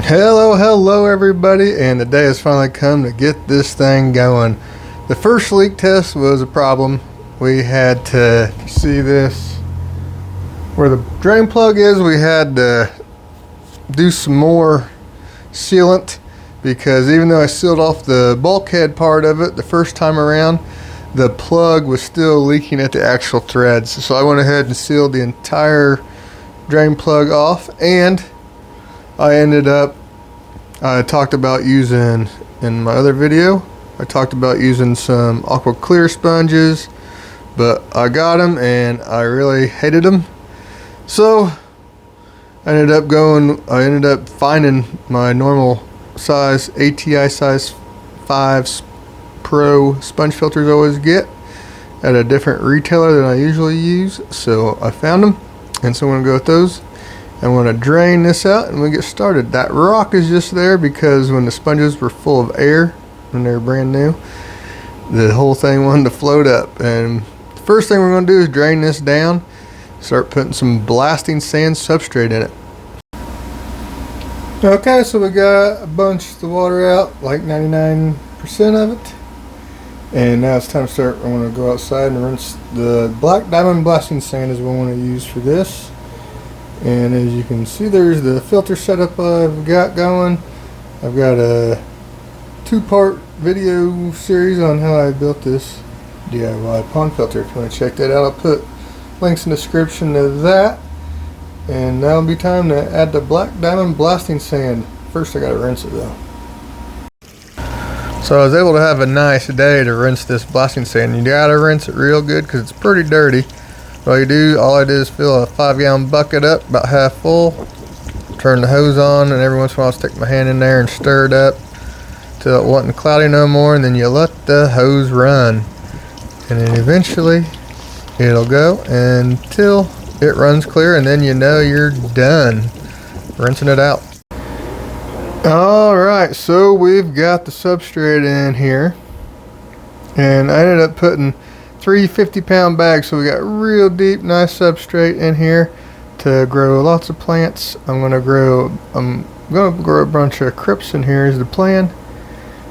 Hello everybody, and the day has finally come to get this thing going. The first leak test was a problem. We had to see this where the drain plug is. We had to do some more sealant because even though I sealed off the bulkhead part of it the first time around, the plug was still leaking at the actual threads. So I went ahead and sealed the entire drain plug off, and I talked about using, in my other video, I talked about using some aqua clear sponges, but I got them and I really hated them. So I ended up finding my normal size ATI size 5 Pro sponge filters I always get at a different retailer than I usually use. So I found them, and so I'm going to go with those. I'm going to drain this out and we'll get started. That rock is just there because when the sponges were full of air, when they were brand new, the whole thing wanted to float up. And the first thing we're going to do is drain this down, start putting some blasting sand substrate in it. Okay, so we got a bunch of the water out, like 99% of it. And now it's time to start. I want to go outside and rinse. The black diamond blasting sand is what I want to use for this. And as you can see, there's the filter setup I've got going. I've got a 2-part video series on how I built this DIY pond filter. If you want to check that out, I'll put links in the description to that. And now it'll be time to add the black diamond blasting sand. First I gotta rinse it though. So I was able to have a nice day to rinse this blasting sand. You gotta rinse it real good because it's pretty dirty. All I did is fill a 5-gallon bucket up, about half full, turn the hose on, and every once in a while I'll stick my hand in there and stir it up till it wasn't cloudy no more, and then you let the hose run. And then eventually it'll go until it runs clear, and then you know you're done rinsing it out. Alright, so we've got the substrate in here, and I ended up putting 3 50-pound bags, so we got real deep, nice substrate in here to grow lots of plants. I'm gonna grow a bunch of crypts in here is the plan,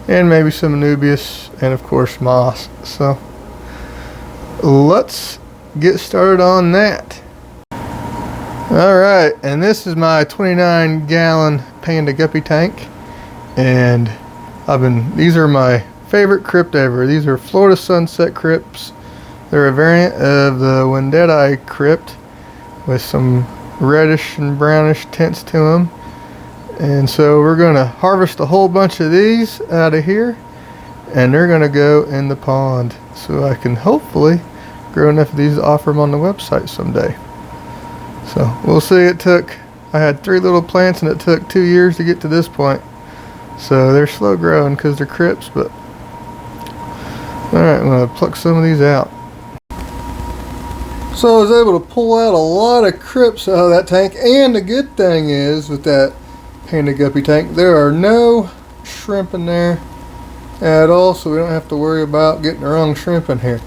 and maybe some anubias, and of course moss. So let's get started on that. Alright, and this is my 29-gallon Panda Guppy tank, and these are my favorite crypt ever. These are Florida Sunset crypts. They're a variant of the Wendeti crypt with some reddish and brownish tints to them. And so we're going to harvest a whole bunch of these out of here, and they're going to go in the pond so I can hopefully grow enough of these to offer them on the website someday. So we'll see. I had 3 little plants and it took 2 years to get to this point. So they're slow growing because they're crypts, but alright, I'm going to pluck some of these out. So I was able to pull out a lot of crypts out of that tank, and the good thing is with that Panda Guppy tank, there are no shrimp in there at all, so we don't have to worry about getting the wrong shrimp in here.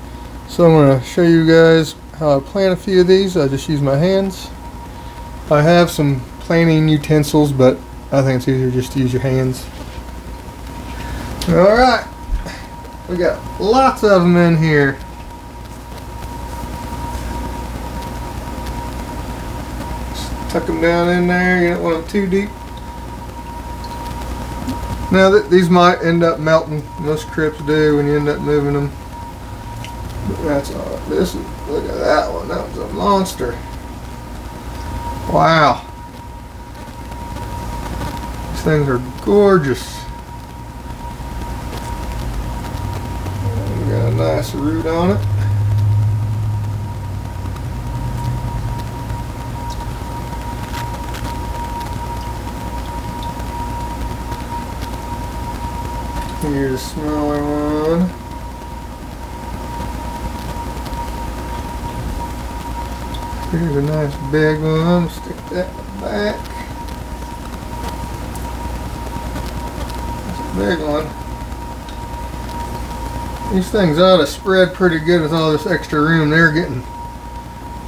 So I'm going to show you guys how I plant a few of these. I just use my hands. I have some planting utensils, but I think it's easier just to use your hands. Alright, we got lots of them in here. Tuck them down in there. You don't want them too deep. Now these might end up melting. Most crypts do when you end up moving them. But that's all right. Look at that one. That was a monster. Wow. These things are gorgeous. We got a nice root on it. Here's a smaller one. Here's a nice big one. Stick that in the back. That's a big one. These things ought to spread pretty good with all this extra room. They're getting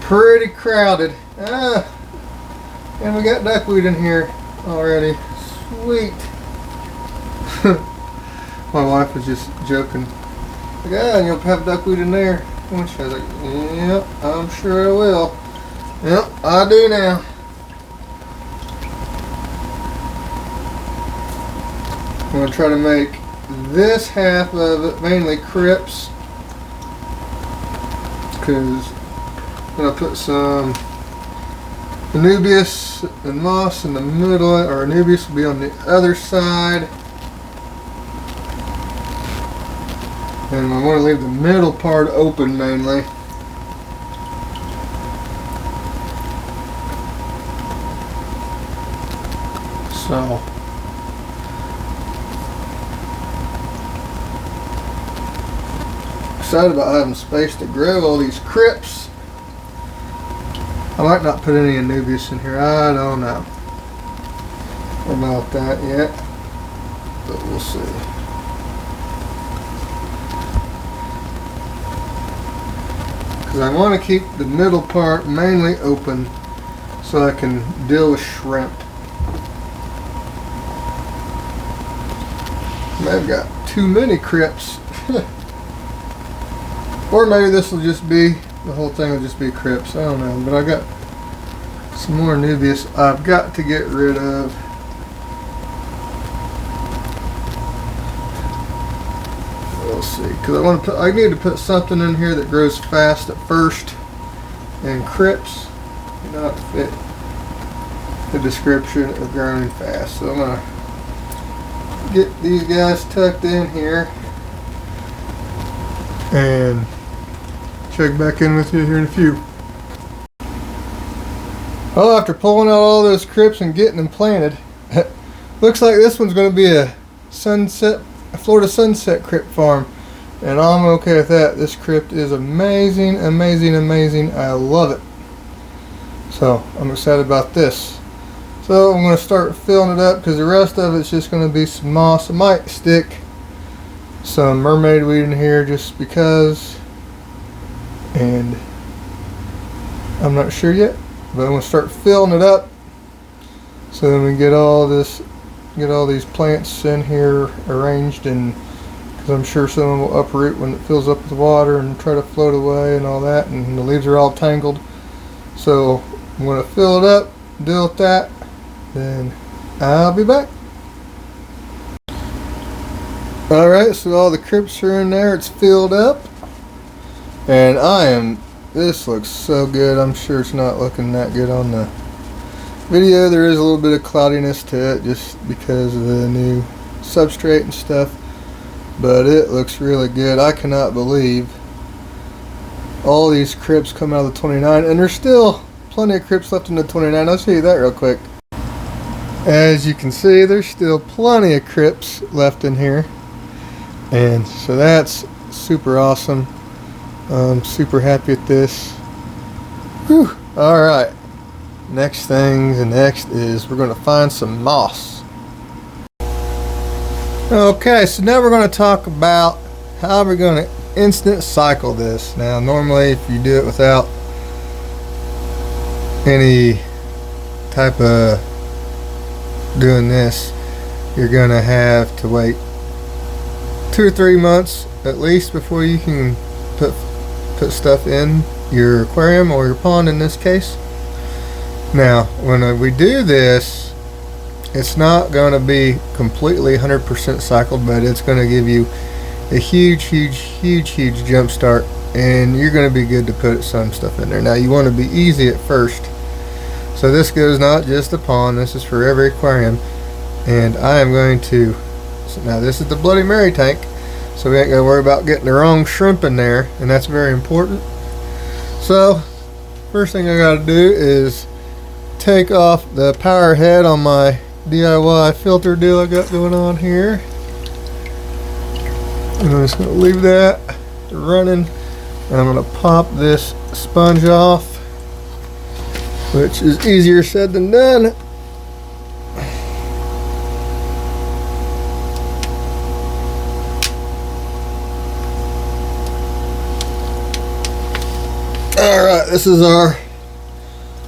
pretty crowded. And we got duckweed in here already. sweet. My wife was just joking. Like, ah, you'll have duckweed in there. And she was like, yep, I'm sure I will. Yep, I do now. I'm going to try to make this half of it mainly crypts, because I'm going to put some anubias and moss in the middle, or anubias will be on the other side. And I want to leave the middle part open mainly. So excited about having space to grow all these crypts. I might not put any anubias in here. I don't know about that yet, but we'll see. Because I want to keep the middle part mainly open so I can deal with shrimp. I've got too many crypts. Or maybe this will just be, the whole thing will just be crypts. I don't know. But I got some more anubias I've got to get rid of. We'll see. Because I need to put something in here that grows fast at first. And crypts do not fit the description of growing fast. So I'm going to get these guys tucked in here and check back in with you here in a few. Well, after pulling out all those crypts and getting them planted, looks like this one's going to be a Florida Sunset crypt farm, and I'm okay with that. This crypt is amazing, amazing, amazing. I love it. So I'm excited about this. So I'm going to start filling it up, because the rest of it's just going to be some moss. I might stick some mermaid weed in here just because, and I'm not sure yet, but I'm going to start filling it up so then we get all these plants in here arranged, and because I'm sure some of them will uproot when it fills up with water and try to float away and all that, and the leaves are all tangled. So I'm going to fill it up, deal with that, then I'll be back. Alright, so all the crypts are in there, it's filled up, and this looks so good. I'm sure it's not looking that good on the video. There is a little bit of cloudiness to it just because of the new substrate and stuff, but it looks really good. I cannot believe all these crypts come out of the 29, and there's still plenty of crypts left in the 29. I'll show you that real quick. As you can see, there's still plenty of crypts left in here, and so that's super awesome. I'm super happy with this. Whew. Alright, next is we're going to find some moss. Okay, so now we're going to talk about how we're going to instant cycle this. Now normally if you do it without any type of doing this, you're going to have to wait 2 or 3 months at least before you can put stuff in your aquarium or your pond in this case. Now when we do this, it's not going to be completely 100% cycled, but it's going to give you a huge jump start, and you're going to be good to put some stuff in there. Now you want to be easy at first, so this goes not just the pond, this is for every aquarium. And I am going to, now this is the Bloody Mary tank, so we ain't going to worry about getting the wrong shrimp in there, and that's very important. So first thing I got to do is take off the power head on my DIY filter deal I got going on here, and I'm just going to leave that running, and I'm going to pop this sponge off, which is easier said than done. Alright, this is our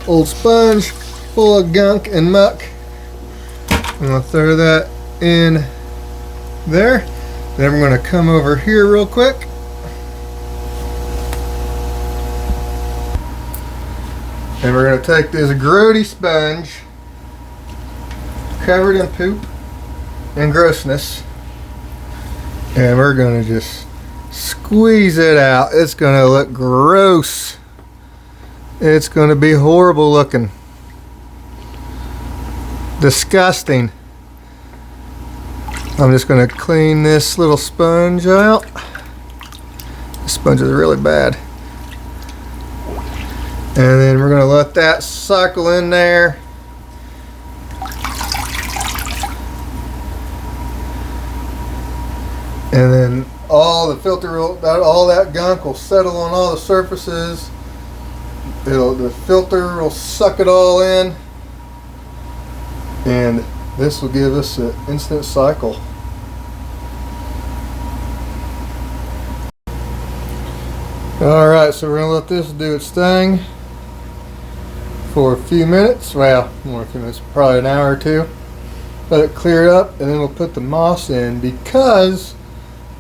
old sponge full of gunk and muck. I'm gonna throw that in there. Then we're gonna come over here real quick. And we're gonna take this grody sponge covered in poop and grossness, and we're gonna just squeeze it out. It's gonna look gross. It's gonna be horrible looking. Disgusting. I'm just gonna clean this little sponge out. This sponge is really bad. And then we're gonna let that cycle in there. And then all the filter, all that gunk will settle on all the surfaces. The filter will suck it all in, and this will give us an instant cycle. All right, so we're gonna let this do its thing for a few minutes. Well, more than a few minutes, probably an hour or two. Let it clear up, and then we'll put the moss in, because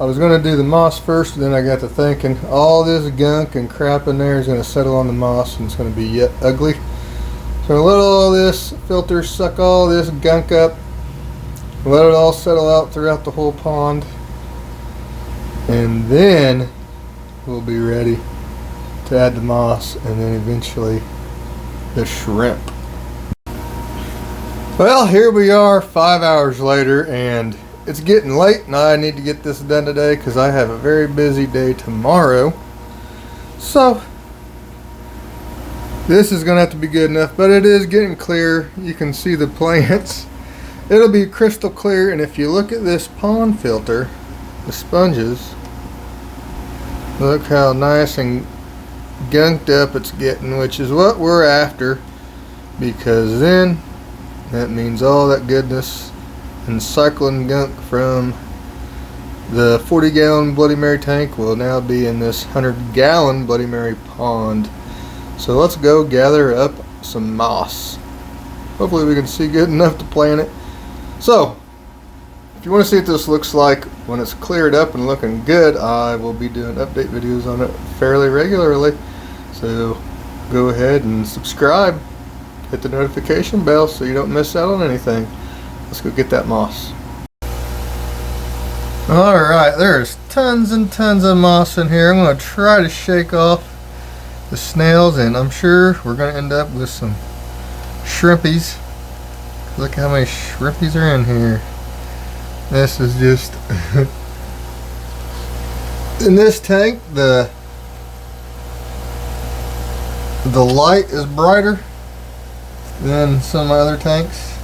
I was going to do the moss first, and then I got to thinking all this gunk and crap in there is going to settle on the moss, and it's going to be yet ugly. So let all this filter suck all this gunk up, let it all settle out throughout the whole pond, and then we'll be ready to add the moss, and then eventually the shrimp. Well, here we are 5 hours later, and it's getting late, and I need to get this done today because I have a very busy day tomorrow. So this is gonna have to be good enough, but it is getting clear. You can see the plants. It'll be crystal clear, and if you look at this pond filter, the sponges, look how nice and gunked up it's getting, which is what we're after, because then that means all that goodness and cycling gunk from the 40-gallon Bloody Mary tank will now be in this 100-gallon Bloody Mary pond. So let's go gather up some moss. Hopefully we can see good enough to plant it. So if you want to see what this looks like when it's cleared up and looking good, I will be doing update videos on it fairly regularly. So go ahead and subscribe, hit the notification bell so you don't miss out on anything. Let's go get that moss. Alright, there's tons and tons of moss in here. I'm going to try to shake off the snails, and I'm sure we're going to end up with some shrimpies. Look how many shrimpies are in here. This is just in this tank, the light is brighter than some of my other tanks,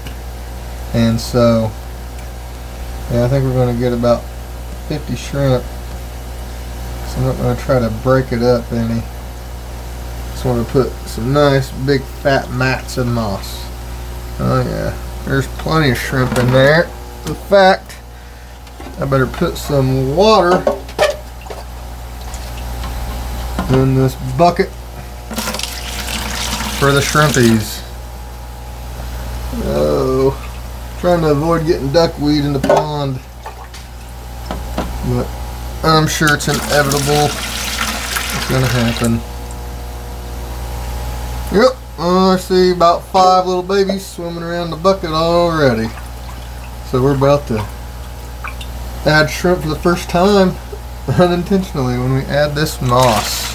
and so yeah, I think we're going to get about 50 shrimp. So I'm not going to try to break it up any. Just want to put some nice big fat mats of moss. Oh yeah, there's plenty of shrimp in there. In fact, I better put some water in this bucket for the shrimpies. Oh, trying to avoid getting duckweed in the pond, but I'm sure it's inevitable. It's gonna happen. Yep, I see about 5 little babies swimming around the bucket already. So we're about to add shrimp for the first time unintentionally when we add this moss.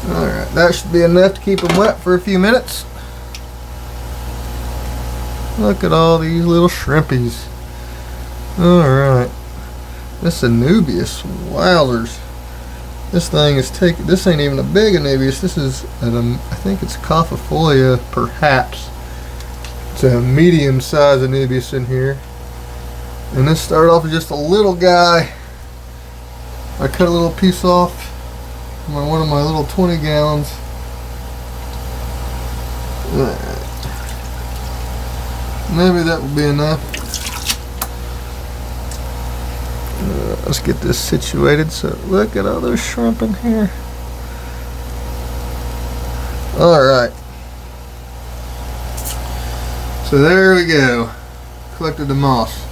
Alright, that should be enough to keep them wet for a few minutes. Look at all these little shrimpies. Alright, this anubias, wowzers. This thing is taking, this ain't even a big anubias. This is, I think it's Cophifolia, perhaps. It's a medium sized anubias in here. And this started off as just a little guy. I cut a little piece off from one of my little 20 gallons. Maybe that will be enough. Let's get this situated. So look at all those shrimp in here. Alright. So there we go. Collected the moss.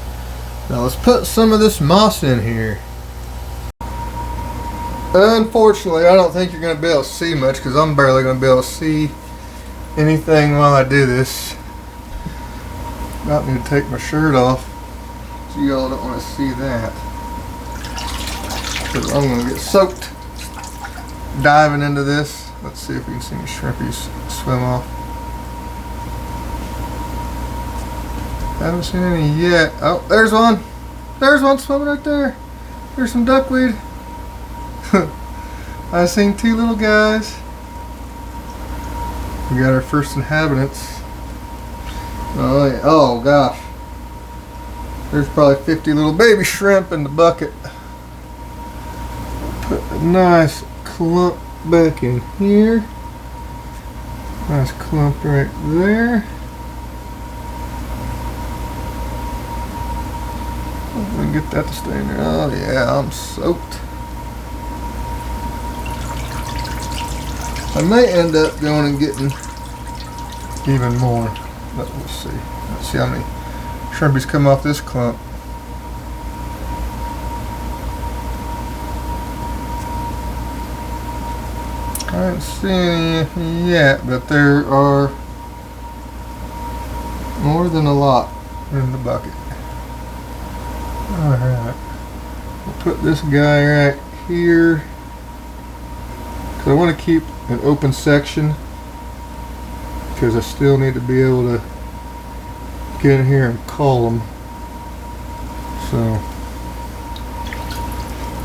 Now let's put some of this moss in here. Unfortunately, I don't think you're going to be able to see much because I'm barely going to be able to see anything while I do this. About need to take my shirt off, so you all don't want to see that. Because I'm going to get soaked diving into this. Let's see if we can see any shrimpies swim off. Haven't seen any yet. Oh, there's one. There's one swimming right there. There's some duckweed. I've seen two little guys. We got our first inhabitants. Oh, yeah. Oh gosh. There's probably 50 little baby shrimp in the bucket. Put a nice clump back in here. Nice clump right there. Get that to stay in there. Oh yeah, I'm soaked. I may end up going and getting even more, but we'll see. Let's see how many shrimpies come off this clump. I haven't seen any yet, but there are more than a lot in the bucket. Alright, we'll put this guy right here because I want to keep an open section because I still need to be able to get in here and call them. So,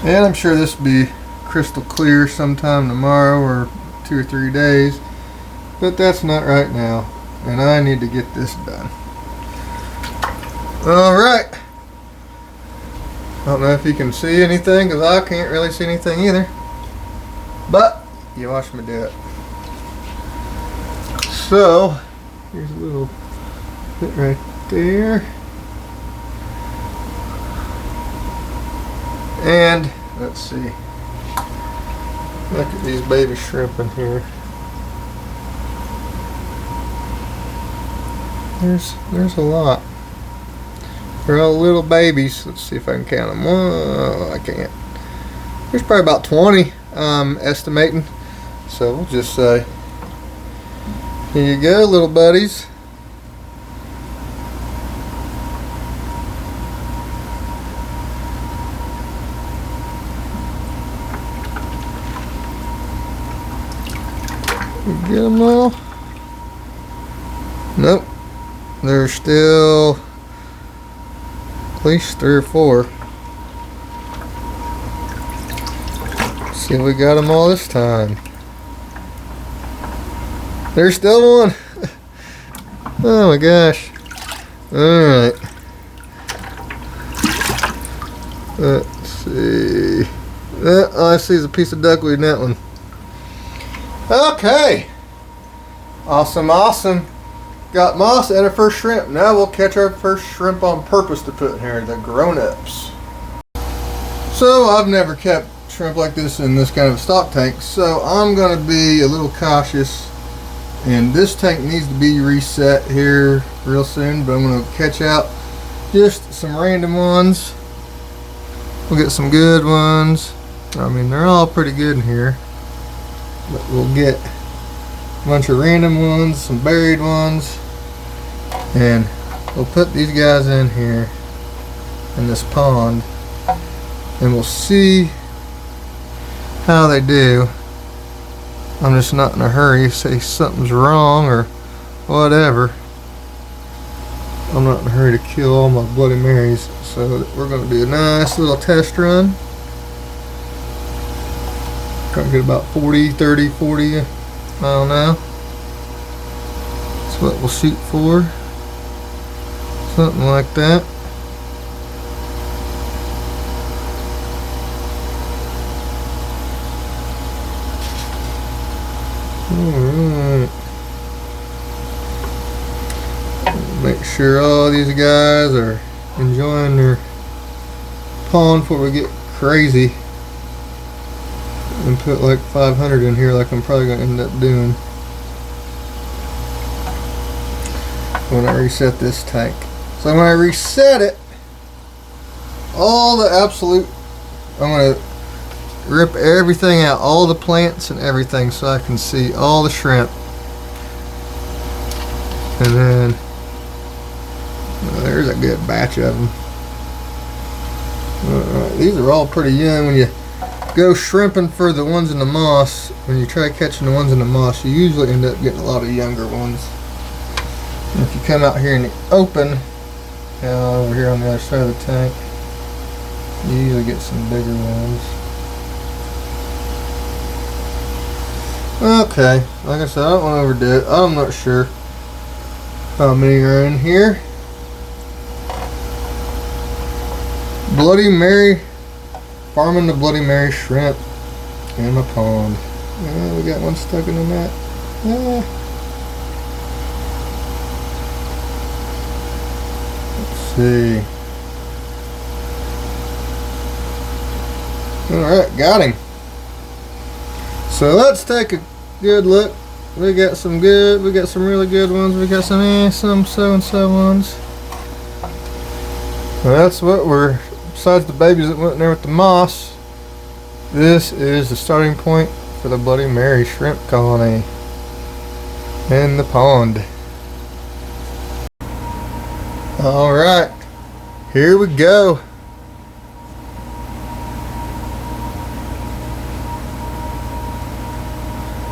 and I'm sure this will be crystal clear sometime tomorrow or 2 or 3 days, but that's not right now, and I need to get this done. Alright. I don't know if you can see anything because I can't really see anything either. But you watch me do it. So here's a little bit right there. And let's see. Look at these baby shrimp in here. There's a lot. They're all little babies. Let's see if I can count them. Whoa, I can't. There's probably about 20, estimating. So we'll just say, here you go, little buddies. Get them all? Nope. There's still at least 3 or 4. See if we got them all this time. There's still one. Oh my gosh. Alright. Let's see. All I see is a piece of duckweed in that one. Okay. Awesome, awesome. Got moss and our first shrimp. Now we'll catch our first shrimp on purpose to put in here, the grown-ups. So I've never kept shrimp like this in this kind of stock tank, so I'm going to be a little cautious. And this tank needs to be reset here real soon, but I'm going to catch out just some random ones. We'll get some good ones. I mean, they're all pretty good in here, but we'll get a bunch of random ones, some buried ones, and we'll put these guys in here in this pond and we'll see how they do. I'm just not in a hurry, say something's wrong or whatever. I'm not in a hurry to kill all my Bloody Marys, so we're going to do a nice little test run. Try to get about 40, 30, 40, I don't know. That's what we'll shoot for. Something like that. Alright. Make sure all these guys are enjoying their pond before we get crazy and put like 500 in here like I'm probably going to end up doing. when I reset this tank. So when I reset it, all the absolute, I'm going to rip everything out, all the plants and everything, so I can see all the shrimp. And then there's a good batch of them. These are all pretty young. When you go shrimping for the ones in the moss, when you try catching the ones in the moss, you usually end up getting a lot of younger ones. And if you come out here in the open, over here on the other side of the tank, you usually get some bigger ones. Okay, like I said, I don't want to overdo it. I'm not sure how many are in here. Bloody Mary, farming the Bloody Mary shrimp in my pond. We got one stuck in the net. Let's see. Alright, got him. So let's take a good look. We got some really good ones. We got some so-and-so ones. Well, that's what we're, besides the babies that went in there with the moss, this is the starting point for the Bloody Mary shrimp colony in the pond. Alright, here we go.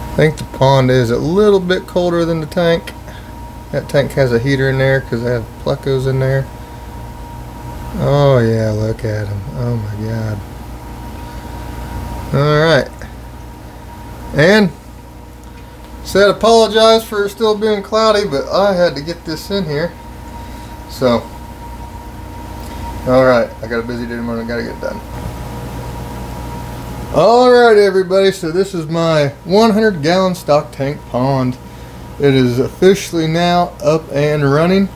I think the pond is a little bit colder than the tank. That tank has a heater in there because I have plecos in there. Oh yeah, look at him. Oh my god. Alright. And said apologize for it still being cloudy, but I had to get this in here. So alright, I got a busy day tomorrow, I gotta get it done. Alright everybody, so this is my 100-gallon stock tank pond. It is officially now up and running,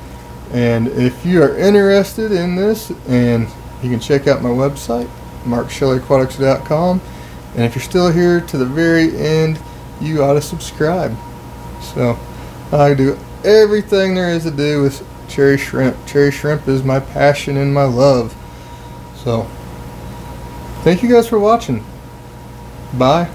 and if you are interested in this, and you can check out my website, markshellyaquatics.com, and if you're still here to the very end, you ought to subscribe. So I do everything there is to do with cherry shrimp. Cherry shrimp is my passion and my love. So thank you guys for watching. Bye.